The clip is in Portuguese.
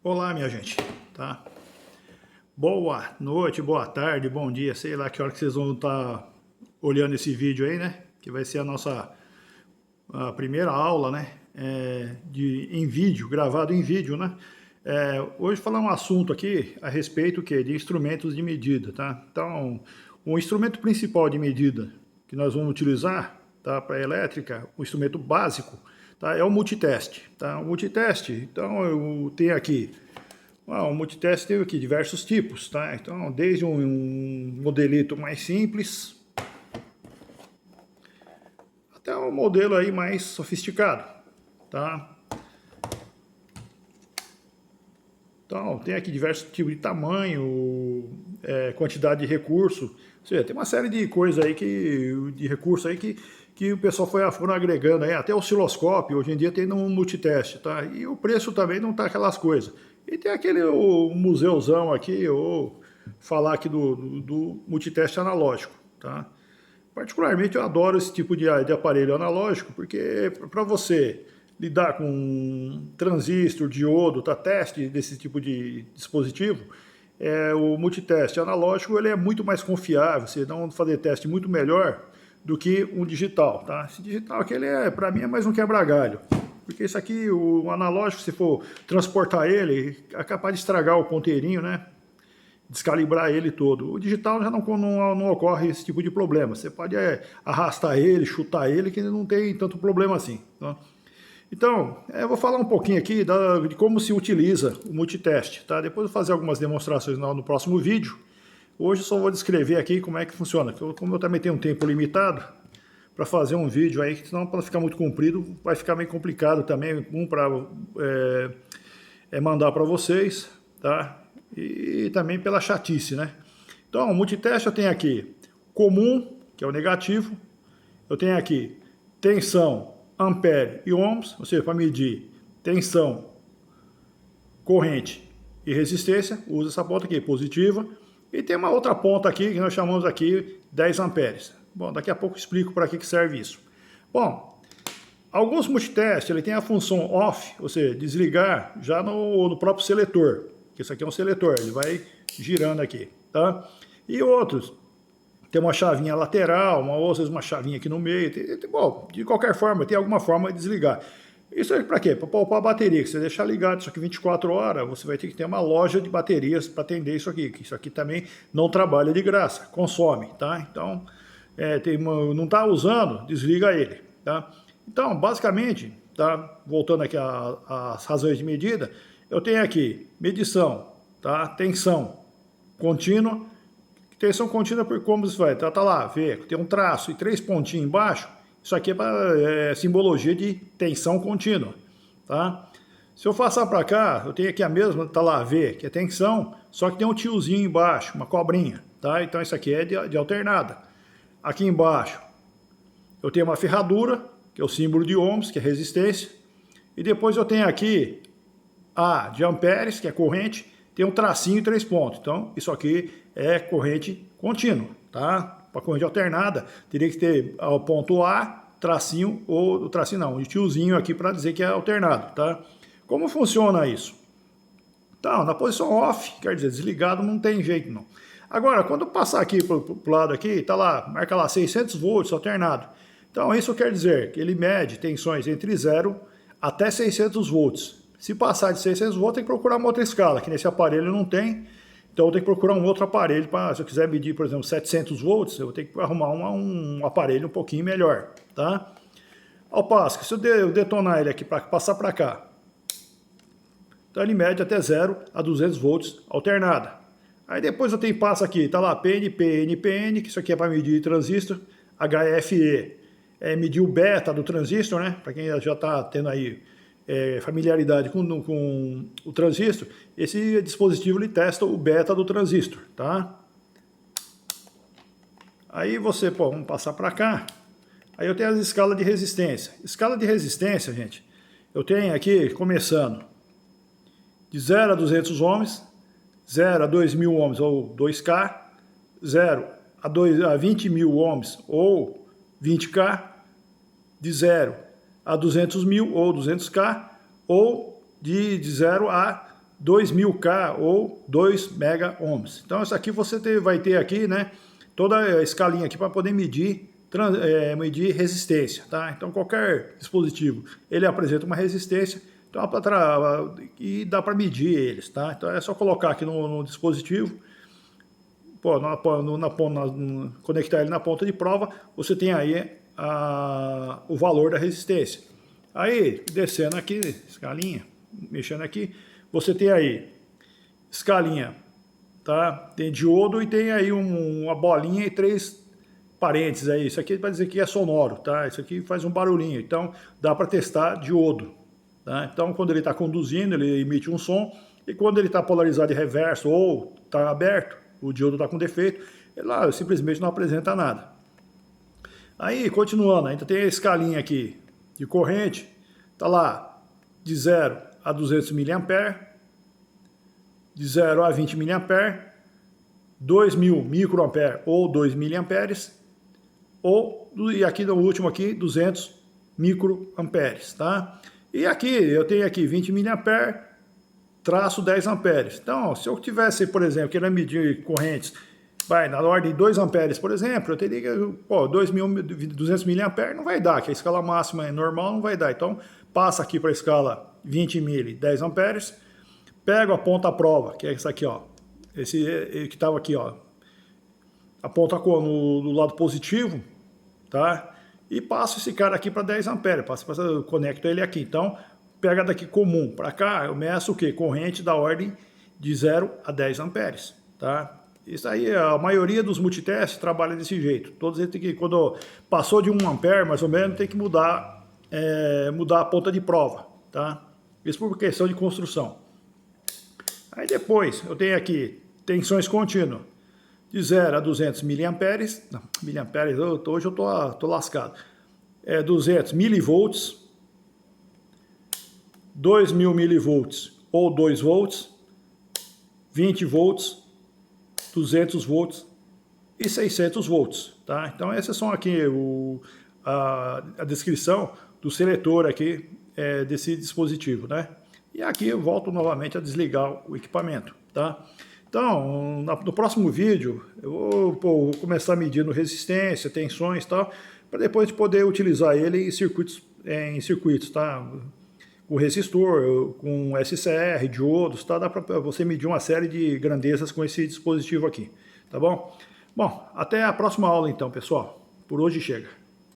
Olá, minha gente, tá? Boa noite, boa tarde, bom dia, sei lá que hora que vocês vão estar olhando esse vídeo aí, né? Que vai ser a primeira aula, né? Em vídeo, gravado em vídeo, né? Hoje falar um assunto aqui a respeito de instrumentos de medida, tá? Então, o instrumento principal de medida que nós vamos utilizar, tá? Para elétrica, o instrumento básico, tá? É o multiteste, tá? O multiteste, então eu tenho aqui o multiteste tem aqui diversos tipos, tá? Então, desde um modelito mais simples até um modelo aí mais sofisticado, tá? Então, tem aqui diversos tipos de tamanho, quantidade de recurso. Ou seja, tem uma série de coisas aí de recursos aí que o pessoal foram agregando aí, até osciloscópio, hoje em dia tem no multiteste, tá? E o preço também não tá aquelas coisas. E tem o museuzão aqui, ou falar aqui do multiteste analógico, tá? Particularmente eu adoro esse tipo de aparelho analógico, porque para você lidar com transistor, diodo, tá, teste desse tipo de dispositivo, o multiteste analógico ele é muito mais confiável, você dá fazer teste muito melhor do que um digital, tá? Esse digital aqui, para mim, é mais um quebra-galho. Porque isso aqui, o analógico, se for transportar ele, é capaz de estragar o ponteirinho, né? Descalibrar ele todo. O digital já não ocorre esse tipo de problema. Você pode arrastar ele, chutar ele, que não tem tanto problema assim. Tá? Então, eu vou falar um pouquinho aqui de como se utiliza o multiteste. Tá? Depois eu vou fazer algumas demonstrações no próximo vídeo. Hoje eu só vou descrever aqui como é que funciona. Como eu também tenho um tempo limitado para fazer um vídeo aí, senão para ficar muito comprido, vai ficar meio complicado também, para mandar para vocês, tá? E também pela chatice, né? Então, o multiteste eu tenho aqui comum, que é o negativo, eu tenho aqui tensão, ampere e ohms, ou seja, para medir tensão, corrente e resistência, usa essa ponta aqui, positiva, e tem uma outra ponta aqui que nós chamamos aqui 10 amperes. Bom, daqui a pouco eu explico para que serve isso. Bom, alguns multitestes ele tem a função off, ou seja, desligar já no próprio seletor, que isso aqui é um seletor, ele vai girando aqui, tá? E outros, tem uma chavinha lateral, às vezes uma chavinha aqui no meio, bom, de qualquer forma, tem alguma forma de desligar. Isso aí para quê? Para poupar a bateria, que você deixar ligado isso aqui 24 horas, você vai ter que ter uma loja de baterias para atender isso aqui, que isso aqui também não trabalha de graça, consome, tá? Então, não está usando, desliga ele, tá? Então, basicamente, tá? Voltando aqui às razões de medida, eu tenho aqui medição, tá? Tensão contínua. Tensão contínua, por como você vai? Tá lá, vê, tem um traço e 3 pontinhos embaixo. Isso aqui é simbologia de tensão contínua, tá? Se eu passar para cá, eu tenho aqui a mesma, tá lá, V, que é tensão, só que tem um tiozinho embaixo, uma cobrinha, tá? Então isso aqui é de alternada. Aqui embaixo eu tenho uma ferradura, que é o símbolo de ohms, que é resistência. E depois eu tenho aqui A de amperes, que é corrente, tem um tracinho e 3 pontos. Então isso aqui é corrente contínua, tá? Para corrente alternada, teria que ter o ponto A, tracinho, ou o tracinho não, um tiozinho aqui para dizer que é alternado, tá? Como funciona isso? Então, na posição off, quer dizer, desligado não tem jeito não. Agora, quando eu passar aqui para o lado aqui, tá lá, marca lá 600 volts alternado. Então, isso quer dizer que ele mede tensões entre 0 até 600 volts. Se passar de 600 volts, tem que procurar uma outra escala, que nesse aparelho não tem. Então, eu tenho que procurar um outro aparelho, se eu quiser medir, por exemplo, 700 volts, eu vou ter que arrumar um aparelho um pouquinho melhor, tá? Ao passo que se eu detonar ele aqui para passar para cá, então ele mede até 0 a 200 volts alternada. Aí depois eu tenho passo aqui, tá lá PNP, NPN, que isso aqui é para medir transistor, HFE é medir o beta do transistor, né? Para quem já está tendo aí familiaridade com o transistor, esse dispositivo ele testa o beta do transistor, tá? Aí vamos passar para cá. Aí eu tenho as escalas de resistência. Escala de resistência, gente, eu tenho aqui, começando, de 0 a 200 ohms, 0 a 2.000 ohms ou 2K, 0 a 20 mil ohms ou 20K, de 0 a 200 mil ou 200K, ou de 0 a 2000K ou 2 mega ohms. Então isso aqui você vai ter aqui, né, toda a escalinha aqui para poder medir resistência, tá? Então qualquer dispositivo ele apresenta uma resistência, então e dá para medir eles, tá? Então é só colocar aqui no dispositivo, conectar ele na ponta de prova, você tem aí o valor da resistência. Aí descendo aqui, escalinha, mexendo aqui, você tem aí escalinha, tá? Tem diodo e tem aí uma bolinha e 3 parênteses aí. Isso aqui vai dizer que é sonoro, tá? Isso aqui faz um barulhinho, então dá para testar diodo, tá? Então quando ele está conduzindo, ele emite um som, e quando ele está polarizado em reverso ou está aberto, o diodo está com defeito, ele simplesmente não apresenta nada. Aí, continuando, ainda tem a escalinha aqui de corrente, tá lá de 0 a 200 mA, de 0 a 20 mA, 2000 microampere ou 2 miliamperes, e aqui no último aqui 200 microamperes, tá? E aqui eu tenho aqui 20 miliampere traço 10 amperes. Então, se eu tivesse, por exemplo, querendo medir correntes, na ordem de 2 amperes, por exemplo, eu teria que, 200 miliamperes não vai dar, que a escala máxima é normal, não vai dar. Então, passa aqui para a escala 20 mili, 10 amperes, pego a ponta à prova, que é essa aqui, ó, esse que estava aqui, ó, a ponta no lado positivo, tá? E passo esse cara aqui para 10 amperes, conecto ele aqui. Então, pega daqui comum para cá, eu meço o quê? Corrente da ordem de 0 a 10 amperes, tá? Isso aí, a maioria dos multitestes trabalha desse jeito. Todos eles tem que, quando passou de 1 ampere, mais ou menos, tem que mudar a ponta de prova, tá? Isso por questão de construção. Aí depois, eu tenho aqui tensões contínuas, de 0 a 200 miliamperes, não, miliamperes, hoje eu tô lascado, 200 milivolts, 2000 milivolts ou 2 volts, 20 volts, 200 volts e 600 volts, tá? Então essas são aqui a descrição do seletor aqui desse dispositivo, né? E aqui eu volto novamente a desligar o equipamento, tá? Então, no próximo vídeo eu vou começar medindo resistência, tensões e tal, para depois poder utilizar ele em circuitos, tá? Com resistor, com SCR, diodos, tá? Dá para você medir uma série de grandezas com esse dispositivo aqui, tá bom? Bom, até a próxima aula então, pessoal. Por hoje chega.